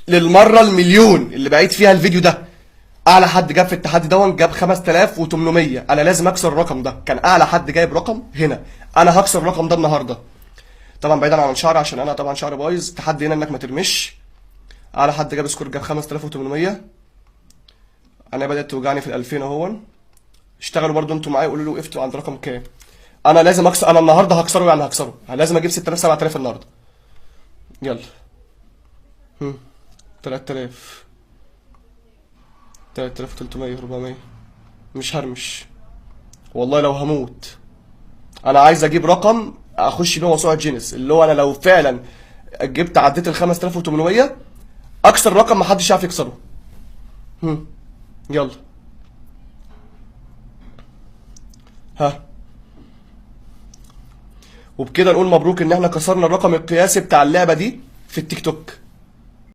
للمره المليون اللي بعيد فيها الفيديو ده، اعلى حد جاب في التحدي دون جاب 5800. انا لازم اكسر الرقم ده، كان اعلى حد جايب رقم هنا. انا هكسر الرقم ده النهارده. طبعا بعيدا عن شعري عشان انا طبعا شعري بايظ. التحدي هنا انك ما ترمش. اعلى حد جاب سكور جاب 5800. انا بدات توجعني في ال 2000 اهون. اشتغلوا برضو انتوا معايا قولوا لي وقفتوا عند رقم كام. انا لازم اكسر، انا النهارده هكسره، يعني هكسره. انا لازم اجيب 6000 7000 النهارده. يلا. 3000 3300 400. مش هرمش والله لو هموت. انا عايز اجيب رقم اخش بيه موسوعه جينيس، اللي هو انا لو فعلا جبت عديت ال 5800 اكسر رقم محدش يعرف يكسره. يلا. ها. وبكده نقول مبروك ان احنا كسرنا الرقم القياسي بتاع اللعبه دي في التيك توك.